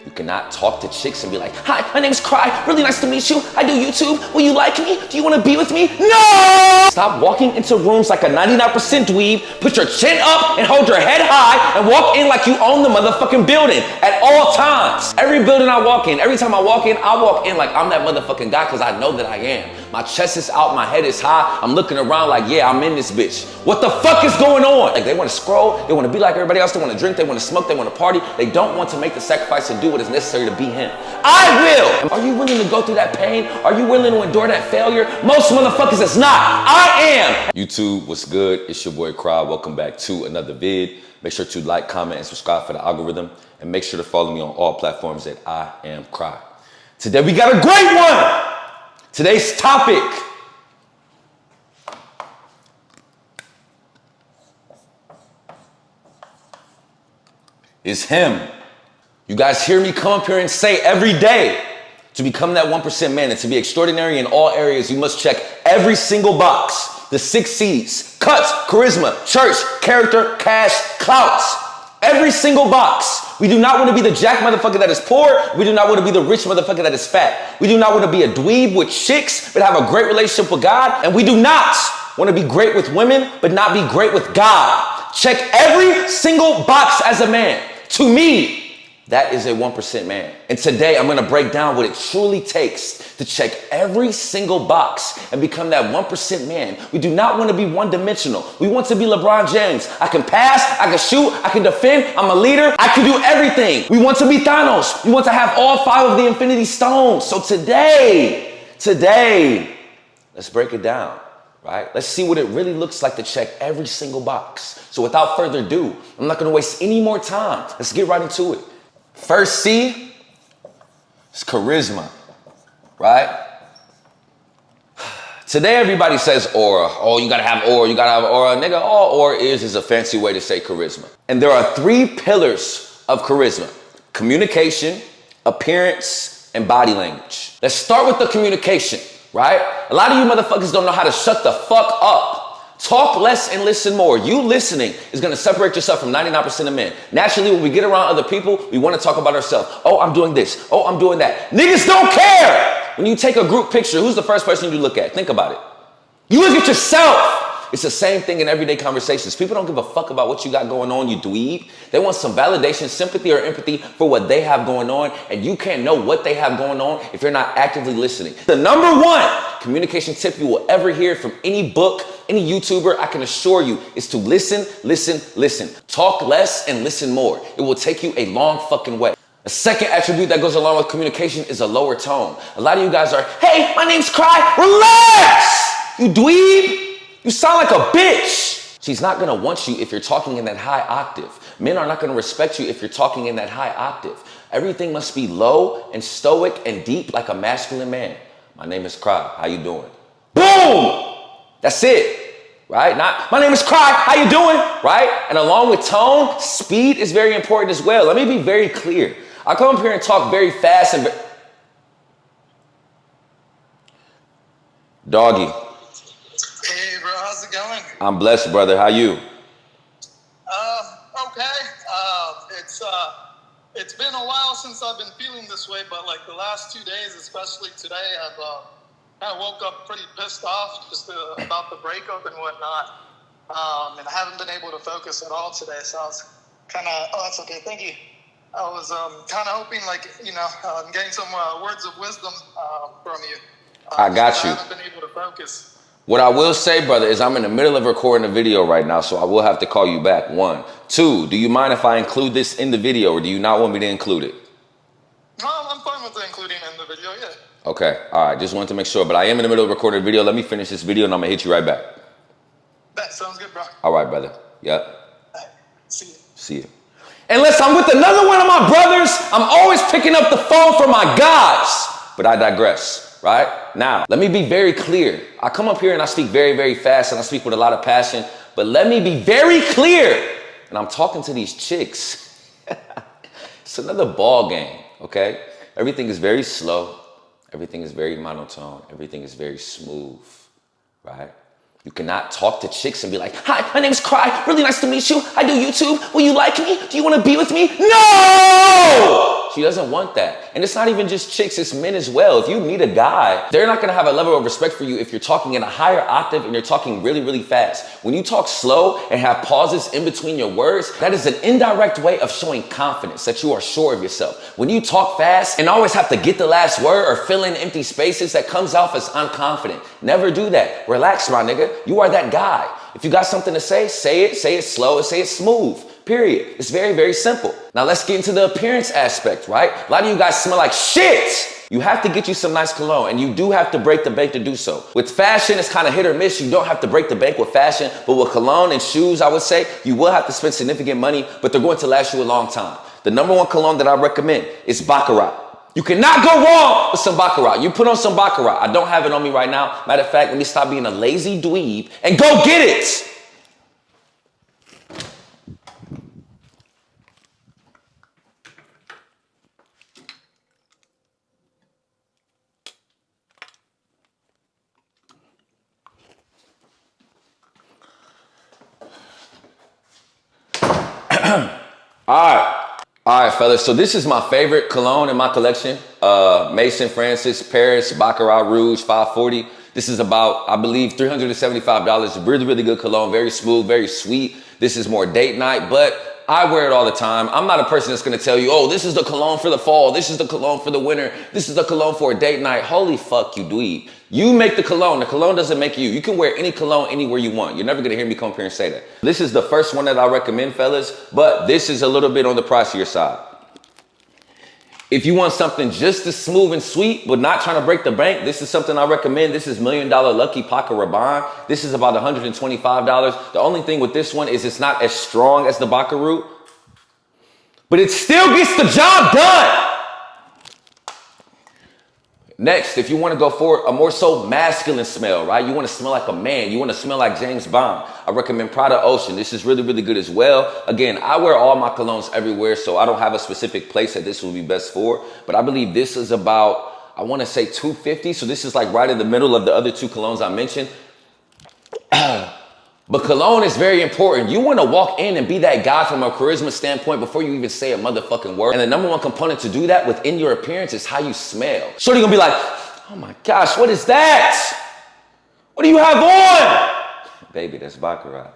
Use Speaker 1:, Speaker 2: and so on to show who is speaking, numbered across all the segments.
Speaker 1: You cannot talk to chicks and be like, hi, my name's Cry, really nice to meet you. I do YouTube, will you like me? Do you wanna be with me? No! Stop walking into rooms like a 99% dweeb, put your chin up and hold your head high and walk in like you own the motherfucking building at all times. Every building I walk in, every time I walk in like I'm that motherfucking guy because I know that I am. My chest is out, my head is high, I'm looking around like, yeah, I'm in this bitch. What the fuck is going on? Like they wanna scroll, they wanna be like everybody else, they wanna drink, they wanna smoke, they wanna party. They don't want to make the sacrifice and do what is necessary to be him. I will! Are you willing to go through that pain? Are you willing to endure that failure? Most motherfuckers is not. I am! YouTube, what's good? It's your boy Cry. Welcome back to another vid. Make sure to like, comment, and subscribe for the algorithm. And make sure to follow me on all platforms at I Am Cry. Today we got a great one! Today's topic is him. You guys hear me come up here and say every day, to become that 1% man and to be extraordinary in all areas, you must check every single box. The 6 C's: cuts, charisma, church, character, cash, clouts. Every single box. We do not want to be the jack motherfucker that is poor. We do not want to be the rich motherfucker that is fat. We do not want to be a dweeb with chicks, but have a great relationship with God. And we do not want to be great with women, but not be great with God. Check every single box as a man. To me, that is a 1% man. And today I'm gonna break down what it truly takes to check every single box and become that 1% man. We do not want to be one-dimensional. We want to be LeBron James. I can pass, I can shoot, I can defend, I'm a leader, I can do everything. We want to be Thanos. We want to have all 5 of the Infinity Stones. So today, let's break it down. Right? Let's see what it really looks like to check every single box. So without further ado, I'm not gonna waste any more time. Let's get right into it. First C is charisma, right? Today everybody says aura. Oh, you gotta have aura, you gotta have aura. Nigga, all aura is a fancy way to say charisma. And there are 3 pillars of charisma: communication, appearance, and body language. Let's start with the communication. Right? A lot of you motherfuckers don't know how to shut the fuck up. Talk less and listen more. You listening is going to separate yourself from 99% of men. Naturally, when we get around other people, we want to talk about ourselves. Oh, I'm doing this. Oh, I'm doing that. Niggas don't care. When you take a group picture, who's the first person you look at? Think about it. You look at yourself. It's the same thing in everyday conversations. People don't give a fuck about what you got going on, you dweeb. They want some validation, sympathy, or empathy for what they have going on, and you can't know what they have going on if you're not actively listening. The number 1 communication tip you will ever hear from any book, any YouTuber, I can assure you, is to listen, listen, listen. Talk less and listen more. It will take you a long fucking way. A second attribute that goes along with communication is a lower tone. A lot of you guys are, hey, my name's Cry, relax, you dweeb. You sound like a bitch. She's not gonna want you if you're talking in that high octave. Men are not gonna respect you if you're talking in that high octave. Everything must be low and stoic and deep like a masculine man. My name is Cry, how you doing? Boom! That's it, right? Not, my name is Cry, how you doing? Right? And along with tone, speed is very important as well. Let me be very clear. I come up here and talk very fast and Doggy.
Speaker 2: Hey bro, how's it going?
Speaker 1: I'm blessed, brother. How you?
Speaker 2: Okay. It's been a while since I've been feeling this way, but like the last 2 days, especially today, I've kind of woke up pretty pissed off just about the breakup and whatnot. And I haven't been able to focus at all today, so I was kind of, oh, that's okay, thank you. I was kind of hoping, like, getting some words of wisdom from you.
Speaker 1: I got you.
Speaker 2: I haven't been able to focus.
Speaker 1: What I will say, brother, is I'm in the middle of recording a video right now, so I will have to call you back. 1. 2, do you mind if I include this in the video, or do you not want me to include it?
Speaker 2: No, I'm fine with including it in the video, yeah.
Speaker 1: Okay, all right, just wanted to make sure, but I am in the middle of recording a video. Let me finish this video, and I'm gonna hit you right back.
Speaker 2: That sounds good, bro.
Speaker 1: All right, brother. Yep.
Speaker 2: All right. See you.
Speaker 1: See you. Unless I'm with another one of my brothers, I'm always picking up the phone for my guys. But I digress, right? Now, let me be very clear. I come up here and I speak very, very fast and I speak with a lot of passion, but let me be very clear. And I'm talking to these chicks. It's another ball game, okay? Everything is very slow. Everything is very monotone. Everything is very smooth, right? You cannot talk to chicks and be like, hi, my name's Cry, really nice to meet you. I do YouTube, will you like me? Do you wanna be with me? No! She doesn't want that. And it's not even just chicks, it's men as well. If you meet a guy, they're not gonna have a level of respect for you if you're talking in a higher octave and you're talking really, really fast. When you talk slow and have pauses in between your words, that is an indirect way of showing confidence that you are sure of yourself. When you talk fast and always have to get the last word or fill in empty spaces, that comes off as unconfident. Never do that. Relax, my nigga. You are that guy. If you got something to say it slow, and say it smooth. Period. It's very, very simple. Now let's get into the appearance aspect, right? A lot of you guys smell like shit. You have to get you some nice cologne, and you do have to break the bank to do so. With fashion, it's kind of hit or miss. You don't have to break the bank with fashion, but with cologne and shoes, I would say, you will have to spend significant money, but they're going to last you a long time. The number one cologne that I recommend is Baccarat. You cannot go wrong with some Baccarat. You put on some Baccarat. I don't have it on me right now. Matter of fact, let me stop being a lazy dweeb and go get it. All right, fellas. So this is my favorite cologne in my collection. Mason Francis Paris Baccarat Rouge 540. This is about, I believe, $375. Really, really good cologne. Very smooth, very sweet. This is more date night, but I wear it all the time. I'm not a person that's going to tell you, oh, this is the cologne for the fall. This is the cologne for the winter. This is the cologne for a date night. Holy fuck, you dweeb. You make the cologne. The cologne doesn't make you. You can wear any cologne anywhere you want. You're never going to hear me come up here and say that. This is the first one that I recommend, fellas, but this is a little bit on the pricier side. If you want something just as smooth and sweet, but not trying to break the bank, this is something I recommend. This is $1 Million Lucky Paca Rabanne. This is about $125. The only thing with this one is it's not as strong as the Baccarat, but it still gets the job done. Next, if you want to go for a more so masculine smell, right? You want to smell like a man. You want to smell like James Bond. I recommend Prada Ocean. This is really, really good as well. Again, I wear all my colognes everywhere, so I don't have a specific place that this will be best for. But I believe this is about, I want to say $250. So this is like right in the middle of the other two colognes I mentioned. But cologne is very important. You want to walk in and be that guy from a charisma standpoint before you even say a motherfucking word. And the number one component to do that within your appearance is how you smell. Shorty gonna be like, oh my gosh, what is that? What do you have on? Baby, that's Baccarat.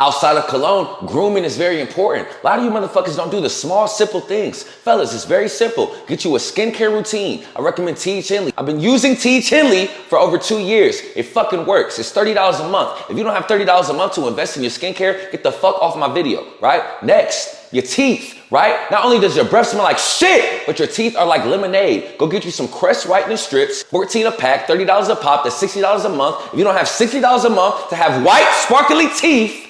Speaker 1: Outside of cologne, grooming is very important. A lot of you motherfuckers don't do the small, simple things. Fellas, it's very simple. Get you a skincare routine. I recommend T.H. Henley. I've been using T.H. Henley for over 2 years. It fucking works. It's $30 a month. If you don't have $30 a month to invest in your skincare, get the fuck off my video, right? Next, your teeth, right? Not only does your breath smell like shit, but your teeth are like lemonade. Go get you some Crest whitening strips, 14 a pack, $30 a pop, that's $60 a month. If you don't have $60 a month to have white, sparkly teeth,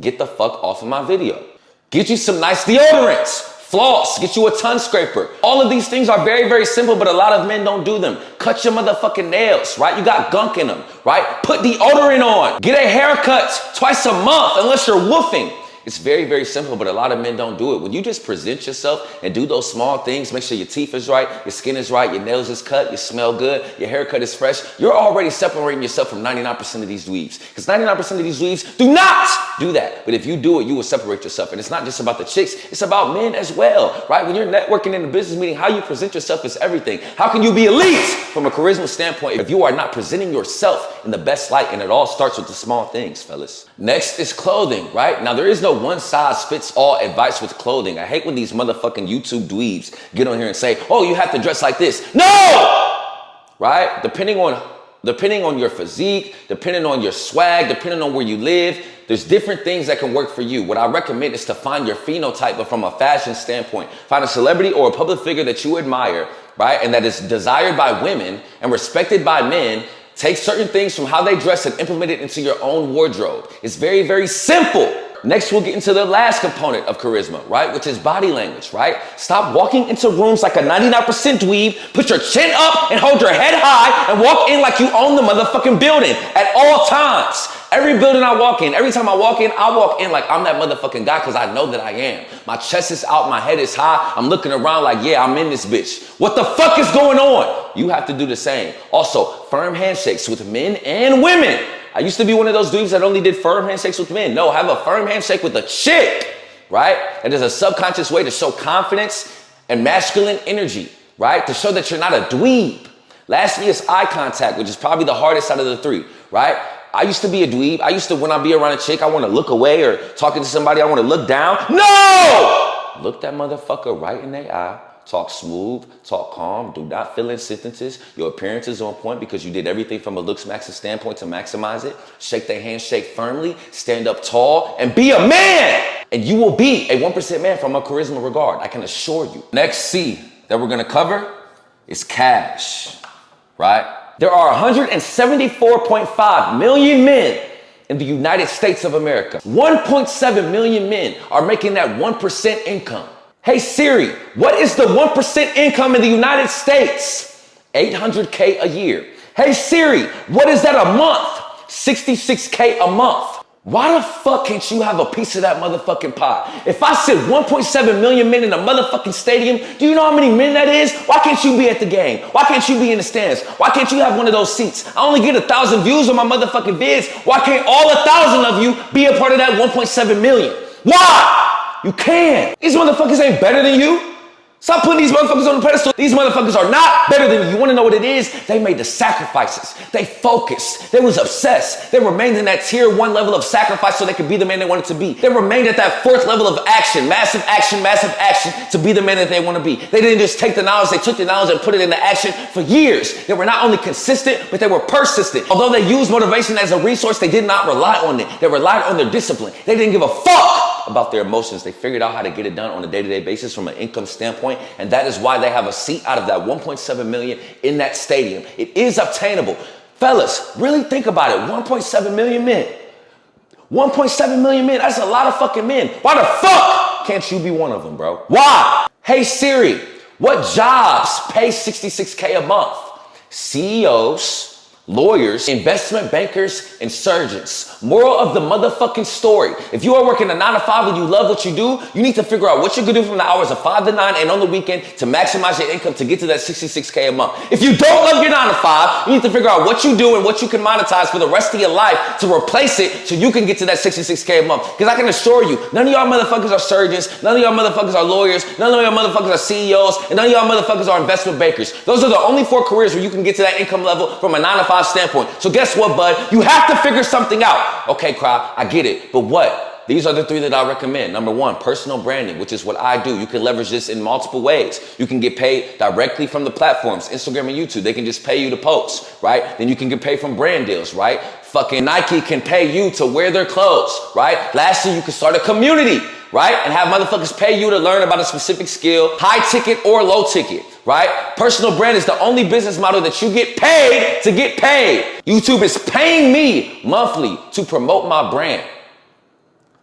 Speaker 1: get the fuck off of my video. Get you some nice deodorants, floss, get you a tongue scraper. All of these things are very, very simple, but a lot of men don't do them. Cut your motherfucking nails, right? You got gunk in them, right? Put deodorant on. Get a haircut twice a month unless you're woofing. It's very, very simple, but a lot of men don't do it. When you just present yourself and do those small things, make sure your teeth is right, your skin is right, your nails is cut, you smell good, your haircut is fresh, you're already separating yourself from 99% of these dweebs. Because 99% of these dweebs do not do that. But if you do it, you will separate yourself. And it's not just about the chicks, it's about men as well, right? When you're networking in a business meeting, how you present yourself is everything. How can you be elite from a charisma standpoint if you are not presenting yourself in the best light? And it all starts with the small things, fellas. Next is clothing, right? Now, there is no one size fits all advice with clothing. I hate when these motherfucking YouTube dweebs get on here and say, oh, you have to dress like this. No! Right? Depending on your physique, depending on your swag, depending on where you live, there's different things that can work for you. What I recommend is to find your phenotype, but from a fashion standpoint. Find a celebrity or a public figure that you admire, right? And that is desired by women and respected by men. Take certain things from how they dress and implement it into your own wardrobe. It's very, very simple. Next, we'll get into the last component of charisma, right? Which is body language, right? Stop walking into rooms like a 99% dweeb, put your chin up and hold your head high and walk in like you own the motherfucking building at all times. Every building I walk in, every time I walk in like I'm that motherfucking guy because I know that I am. My chest is out, my head is high. I'm looking around like, yeah, I'm in this bitch. What the fuck is going on? You have to do the same. Also, firm handshakes with men and women. I used to be one of those dudes that only did firm handshakes with men. No, have a firm handshake with a chick, right? It is a subconscious way to show confidence and masculine energy, right? To show that you're not a dweeb. Lastly is eye contact, which is probably the hardest out of the three, right? I used to be a dweeb. I used to, when I be around a chick, I want to look away, or talking to somebody, I want to look down. No! Look that motherfucker right in their eye. Talk smooth, talk calm, do not fill in sentences. Your appearance is on point because you did everything from a looks maxing standpoint to maximize it. Shake their hand, shake firmly, stand up tall, and be a man! And you will be a 1% man from a charisma regard, I can assure you. Next C that we're gonna cover is cash, right? There are 174.5 million men in the United States of America. 1.7 million men are making that 1% income. Hey Siri, what is the 1% income in the United States? $800K a year. Hey Siri, what is that a month? $66K a month. Why the fuck can't you have a piece of that motherfucking pie? If I said 1.7 million men in a motherfucking stadium, do you know how many men that is? Why can't you be at the game? Why can't you be in the stands? Why can't you have one of those seats? I only get 1,000 views on my motherfucking vids. Why can't all 1,000 of you be a part of that 1.7 million? Why? You can. These motherfuckers ain't better than you. Stop putting these motherfuckers on the pedestal. These motherfuckers are not better than you. You want to know what it is? They made the sacrifices. They focused. They was obsessed. They remained in that tier 1 level of sacrifice so they could be the man they wanted to be. They remained at that 4th level of action, massive action to be the man that they want to be. They didn't just take the knowledge, they took the knowledge and put it into action for years. They were not only consistent, but they were persistent. Although they used motivation as a resource, they did not rely on it. They relied on their discipline. They didn't give a fuck about their emotions. They figured out how to get it done on a day-to-day basis from an income standpoint, and that is why they have a seat out of that 1.7 million in that stadium. It is obtainable. Fellas, really think about it. 1.7 million men. 1.7 million men, that's a lot of fucking men. Why the fuck can't you be one of them, bro? Why? Hey Siri, what jobs pay 66K a month? CEOs, lawyers, investment bankers, and surgeons. Moral of the motherfucking story. If you are working a 9 to 5 and you love what you do, you need to figure out what you can do from the hours of 5 to 9 and on the weekend to maximize your income to get to that 66K a month. If you don't love your 9 to 5, you need to figure out what you do and what you can monetize for the rest of your life to replace it so you can get to that 66K a month. Because I can assure you, none of y'all motherfuckers are surgeons, none of y'all motherfuckers are lawyers, none of y'all motherfuckers are CEOs, and none of y'all motherfuckers are investment bankers. Those are the only 4 careers where you can get to that income level from a 9 to 5 standpoint. So guess what, bud? You have to figure something out. Okay, Cry, I get it, but what? These are the 3 that I recommend. Number 1, personal branding, which is what I do. You can leverage this in multiple ways. You can get paid directly from the platforms, Instagram and YouTube. They can just pay you to post, right? Then you can get paid from brand deals, right? Fucking Nike can pay you to wear their clothes, right? Lastly, you can start a community, right? And have motherfuckers pay you to learn about a specific skill, high ticket or low ticket, right? Personal brand is the only business model that you get paid to get paid. YouTube is paying me monthly to promote my brand.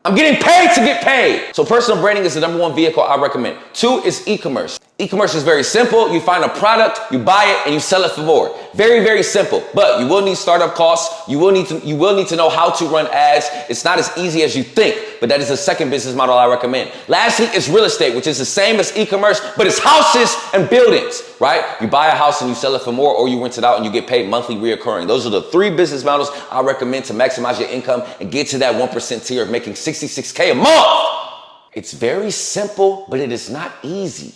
Speaker 1: I'm getting paid to get paid. So personal branding is the number 1 vehicle I recommend. 2 is e-commerce. E-commerce is very simple. You find a product, you buy it, and you sell it for more. Very, very simple. But you will need startup costs. You will need to know how to run ads. It's not as easy as you think, but that is the second business model I recommend. Lastly is real estate, which is the same as e-commerce, but it's houses and buildings, right? You buy a house and you sell it for more, or you rent it out and you get paid monthly reoccurring. Those are the 3 business models I recommend to maximize your income and get to that 1% tier of making 66K a month. It's very simple, but it is not easy.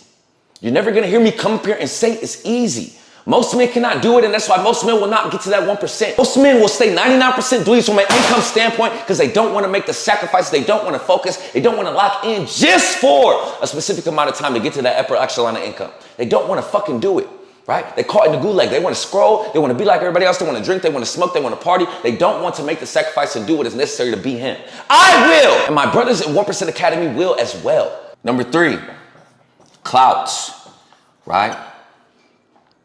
Speaker 1: You're never gonna hear me come up here and say it's easy. Most men cannot do it, and that's why most men will not get to that 1%. Most men will stay 99% dweebs from an income standpoint because they don't want to make the sacrifice, they don't want to focus, they don't want to lock in just for a specific amount of time to get to that upper echelon of income. They don't want to fucking do it, right? They're caught in the gulag. They want to scroll, they want to be like everybody else, they want to drink, they want to smoke, they want to party. They don't want to make the sacrifice and do what is necessary to be him. I will, and my brothers at 1% Academy will as well. Number 3, clouts, right?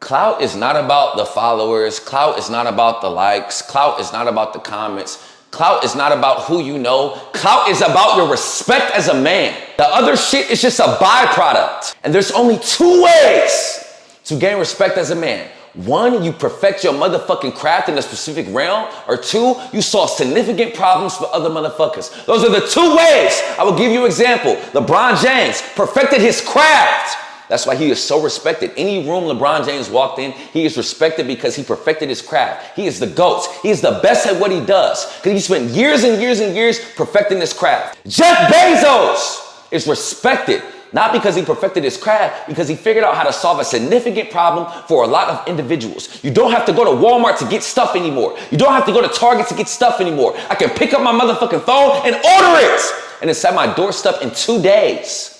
Speaker 1: Clout is not about the followers. Clout is not about the likes. Clout is not about the comments. Clout is not about who you know. Clout is about your respect as a man. The other shit is just a byproduct. And there's only 2 ways to gain respect as a man. 1, you perfect your motherfucking craft in a specific realm, or 2, you solve significant problems for other motherfuckers. Those are the 2 ways. I will give you an example. LeBron James perfected his craft. That's why he is so respected. Any room LeBron James walked in, he is respected because he perfected his craft. He is the GOAT. He is the best at what he does because he spent years and years and years perfecting this craft. Jeff Bezos is respected Not because he perfected his craft, because he figured out how to solve a significant problem for a lot of individuals. You don't have to go to Walmart to get stuff anymore. You don't have to go to Target to get stuff anymore. I can pick up my motherfucking phone and order it. And it's at my doorstep in 2 days.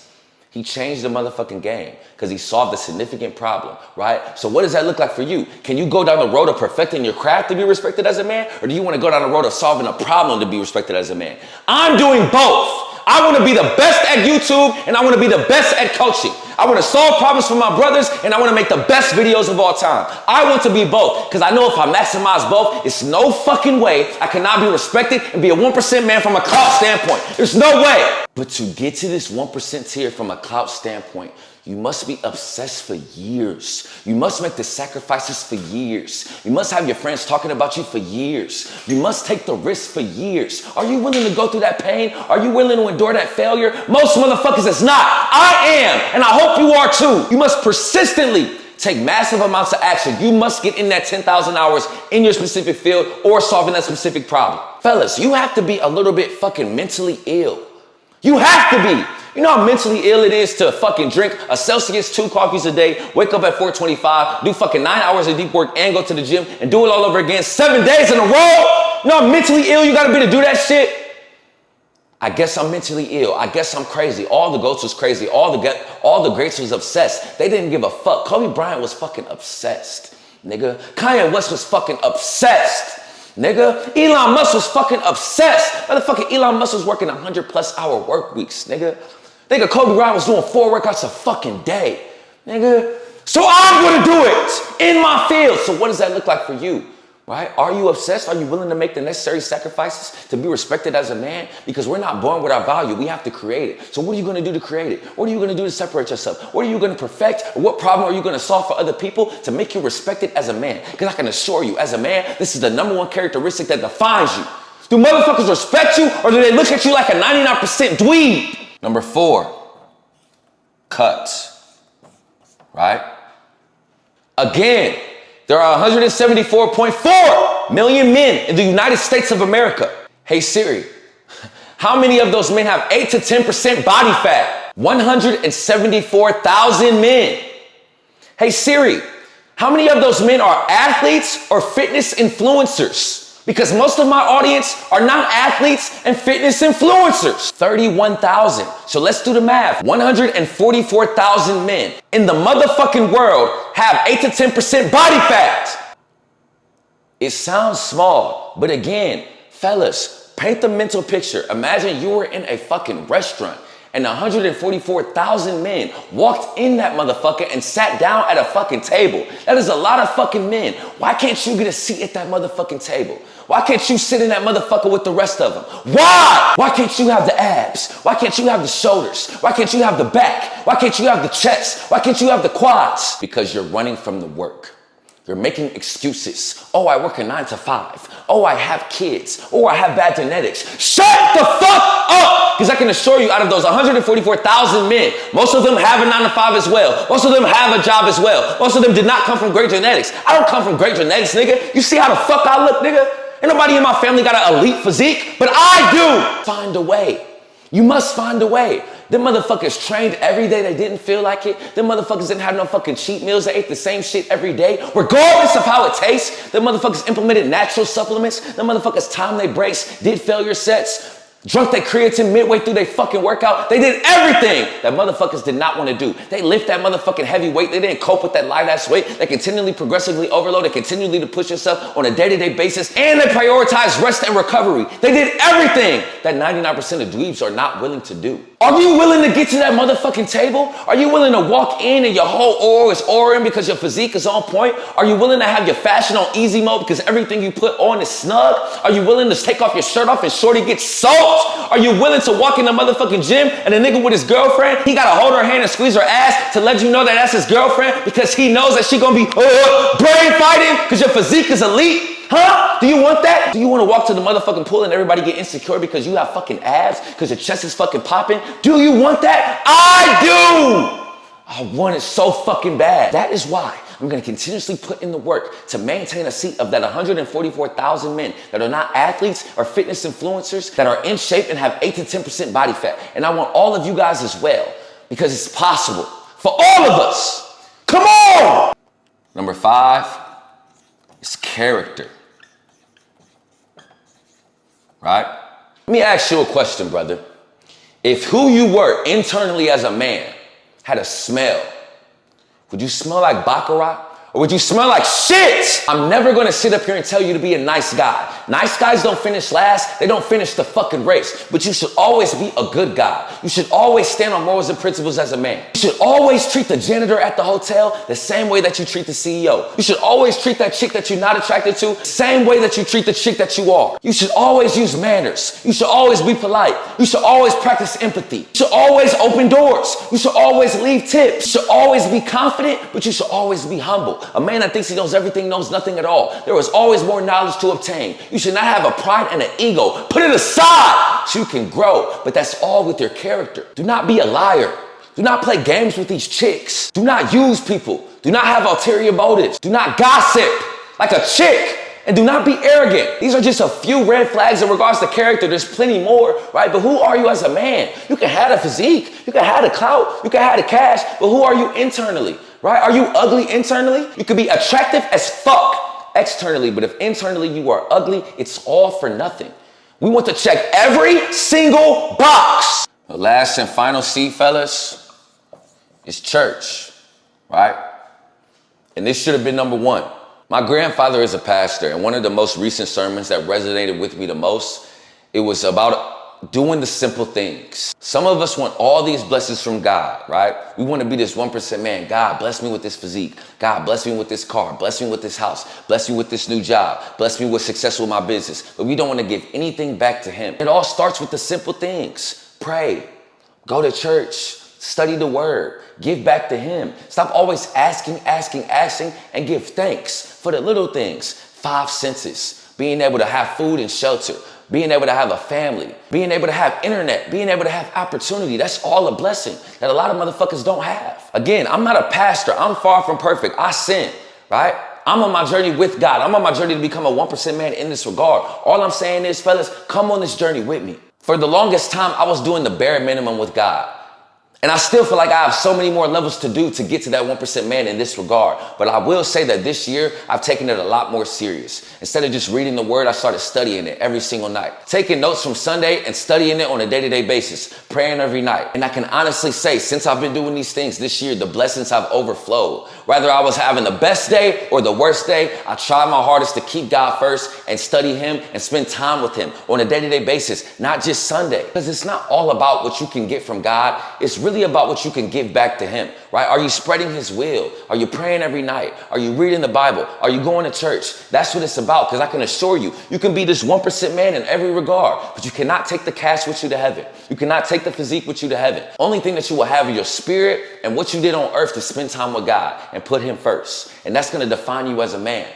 Speaker 1: He changed the motherfucking game because he solved a significant problem, right? So what does that look like for you? Can you go down the road of perfecting your craft to be respected as a man? Or do you want to go down the road of solving a problem to be respected as a man? I'm doing both. I want to be the best at YouTube and I want to be the best at coaching. I want to solve problems for my brothers and I want to make the best videos of all time. I want to be both because I know if I maximize both, it's no fucking way I cannot be respected and be a 1% man from a clout standpoint. There's no way. But to get to this 1% tier from a clout standpoint, you must be obsessed for years. You must make the sacrifices for years. You must have your friends talking about you for years. You must take the risk for years. Are you willing to go through that pain? Are you willing to endure that failure? Most motherfuckers is not. I am, and I hope you are too. You must persistently take massive amounts of action. You must get in that 10,000 hours in your specific field or solving that specific problem. Fellas, you have to be a little bit fucking mentally ill. You have to be. You know how mentally ill it is to fucking drink a Celsius 2 coffees a day, wake up at 4:25, do fucking 9 hours of deep work and go to the gym and do it all over again 7 days in a row? You know how mentally ill you gotta be to do that shit? I guess I'm mentally ill. I guess I'm crazy. All the GOATs was crazy. All the greats was obsessed. They didn't give a fuck. Kobe Bryant was fucking obsessed, nigga. Kanye West was fucking obsessed. Nigga, Elon Musk was fucking obsessed. Motherfucking Elon Musk was working 100+ hour work weeks, nigga. Nigga, Kobe Bryant was doing 4 workouts a fucking day, nigga. So I'm gonna do it in my field. So what does that look like for you, right? Are you obsessed? Are you willing to make the necessary sacrifices to be respected as a man? Because we're not born with our value. We have to create it. So what are you gonna do to create it? What are you gonna do to separate yourself? What are you gonna perfect? Or what problem are you gonna solve for other people to make you respected as a man? Because I can assure you, as a man, this is the #1 characteristic that defines you. Do motherfuckers respect you or do they look at you like a 99% dweeb? Number 4, cuts, right? Again, there are 174.4 million men in the United States of America. Hey Siri, how many of those men have 8 to 10% body fat? 174,000 men. Hey Siri, how many of those men are athletes or fitness influencers? Because most of my audience are not athletes and fitness influencers. 31,000. So let's do the math. 144,000 men in the motherfucking world have 8 to 10% body fat. It sounds small, but again, fellas, paint the mental picture. Imagine you were in a fucking restaurant and 144,000 men walked in that motherfucker and sat down at a fucking table. That is a lot of fucking men. Why can't you get a seat at that motherfucking table? Why can't you sit in that motherfucker with the rest of them? Why? Why can't you have the abs? Why can't you have the shoulders? Why can't you have the back? Why can't you have the chest? Why can't you have the quads? Because you're running from the work. You're making excuses. Oh, I work a 9 to 5. Oh, I have kids. Oh, I have bad genetics. Shut the fuck up! Because I can assure you, out of those 144,000 men, most of them have a 9 to 5 as well. Most of them have a job as well. Most of them did not come from great genetics. I don't come from great genetics, nigga. You see how the fuck I look, nigga? Ain't nobody in my family got an elite physique, but I do. Find a way. You must find a way. Them motherfuckers trained every day. They didn't feel like it. Them motherfuckers didn't have no fucking cheat meals. They ate the same shit every day, regardless of how it tastes. Them motherfuckers implemented natural supplements. Them motherfuckers timed their breaks, did failure sets, drunk their creatine midway through their fucking workout. They did everything that motherfuckers did not want to do. They lift that motherfucking heavy weight. They didn't cope with that light ass weight. They continually progressively overload. They continually to push yourself on a day-to-day basis. And they prioritize rest and recovery. They did everything that 99% of dweebs are not willing to do. Are you willing to get to that motherfucking table? Are you willing to walk in and your whole aura is auraing because your physique is on point? Are you willing to have your fashion on easy mode because everything you put on is snug? Are you willing to take off your shirt off and shorty gets soaked? Are you willing to walk in the motherfucking gym and a nigga with his girlfriend, he gotta hold her hand and squeeze her ass to let you know that that's his girlfriend because he knows that she gonna be brain fighting because your physique is elite? Huh? Do you want that? Do you want to walk to the motherfucking pool and everybody get insecure because you have fucking abs, because your chest is fucking popping? Do you want that? I do! I want it so fucking bad. That is why I'm going to continuously put in the work to maintain a seat of that 144,000 men that are not athletes or fitness influencers, that are in shape and have 8 to 10% body fat. And I want all of you guys as well. because it's possible for all of us. Come on! Number 5 is character. Right? Let me ask you a question, brother. If who you were internally as a man had a smell, would you smell like Baccarat? Or would you smell like shit? I'm never gonna sit up here and tell you to be a nice guy. Nice guys don't finish last. They don't finish the fucking race. But you should always be a good guy. You should always stand on morals and principles as a man. You should always treat the janitor at the hotel the same way that you treat the CEO. You should always treat that chick that you're not attracted to the same way that you treat the chick that you are. You should always use manners. You should always be polite. You should always practice empathy. You should always open doors. You should always leave tips. You should always be confident, but you should always be humble. A man that thinks he knows everything knows nothing at all. There is always more knowledge to obtain. You should not have a pride and an ego. Put it aside so you can grow, but that's all with your character. Do not be a liar. Do not play games with these chicks. Do not use people. Do not have ulterior motives. Do not gossip like a chick. And do not be arrogant. These are just a few red flags in regards to character. There's plenty more, right? But who are you as a man? You can have a physique. You can have the clout. You can have the cash. But who are you internally, right? Are you ugly internally? You could be attractive as fuck externally. But if internally you are ugly, it's all for nothing. We want to check every single box. The last and final C, fellas, is church, right? And this should have been number 1. My grandfather is a pastor, and one of the most recent sermons that resonated with me the most, it was about doing the simple things. Some of us want all these blessings from God, right? We want to be this 1% man. God, bless me with this physique. God, bless me with this car. Bless me with this house. Bless me with this new job. Bless me with success with my business. But we don't want to give anything back to him. It all starts with the simple things. Pray, go to church, study the word, give back to him. Stop always asking, and give thanks for the little things. 5 senses, being able to have food and shelter, being able to have a family, being able to have internet, being able to have opportunity. That's all a blessing that a lot of motherfuckers don't have. Again, I'm not a pastor. I'm far from perfect. I sin, right? I'm on my journey with God. I'm on my journey to become a 1% man in this regard. All I'm saying is, fellas, come on this journey with me. For the longest time, I was doing the bare minimum with God. And I still feel like I have so many more levels to do to get to that 1% man in this regard. But I will say that this year, I've taken it a lot more serious. Instead of just reading the word, I started studying it every single night. Taking notes from Sunday and studying it on a day-to-day basis. Praying every night. And I can honestly say, since I've been doing these things this year, the blessings have overflowed. Whether I was having the best day or the worst day, I tried my hardest to keep God first and study him and spend time with him on a day-to-day basis, not just Sunday. Because it's not all about what you can get from God. It's really about what you can give back to him, right? Are you spreading his will? Are you praying every night? Are you reading the Bible? Are you going to church? That's what it's about, because I can assure you, you can be this 1% man in every regard, but you cannot take the cash with you to heaven. You cannot take the physique with you to heaven. Only thing that you will have is your spirit and what you did on earth to spend time with God and put him first. And that's going to define you as a man,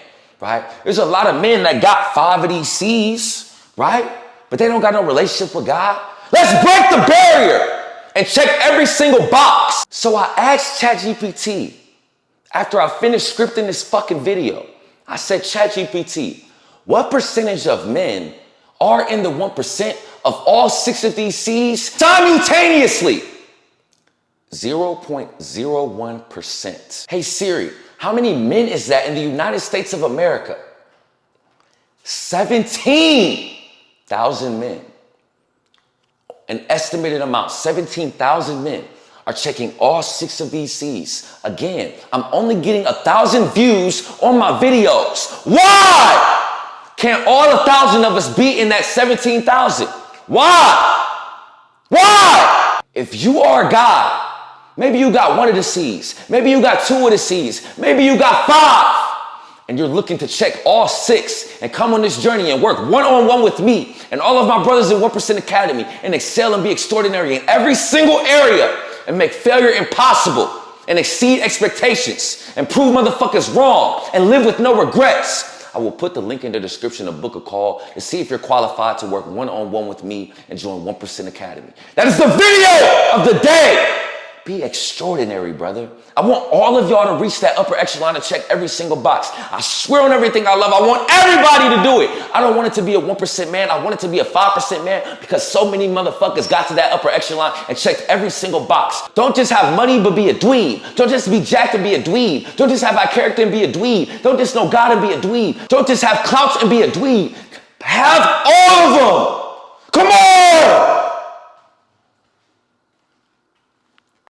Speaker 1: right? There's a lot of men that got 5 of these C's, right? But they don't got no relationship with God. Let's break the barrier and check every single box. So I asked ChatGPT, after I finished scripting this fucking video, I said, ChatGPT, what percentage of men are in the 1% of all 6 of these C's simultaneously? 0.01%. Hey Siri, how many men is that in the United States of America? 17,000 men. An estimated amount, 17,000 men are checking all 6 of these C's. Again, I'm only getting 1,000 views on my videos. Why can't all 1,000 of us be in that 17,000? Why? Why? If you are God, maybe you got 1 of the C's. Maybe you got 2 of the C's. Maybe you got 5. And you're looking to check all 6 and come on this journey and work one-on-one with me and all of my brothers in 1% Academy and excel and be extraordinary in every single area and make failure impossible and exceed expectations and prove motherfuckers wrong and live with no regrets. I will put the link in the description of book a call to see if you're qualified to work one-on-one with me and join 1% Academy. That is the video of the day. Be extraordinary, brother. I want all of y'all to reach that upper echelon and check every single box. I swear on everything I love, I want everybody to do it. I don't want it to be a 1% man. I want it to be a 5% man because so many motherfuckers got to that upper echelon and checked every single box. Don't just have money, but be a dweeb. Don't just be jacked and be a dweeb. Don't just have high character and be a dweeb. Don't just know God and be a dweeb. Don't just have clouts and be a dweeb. Have all of them. Come on.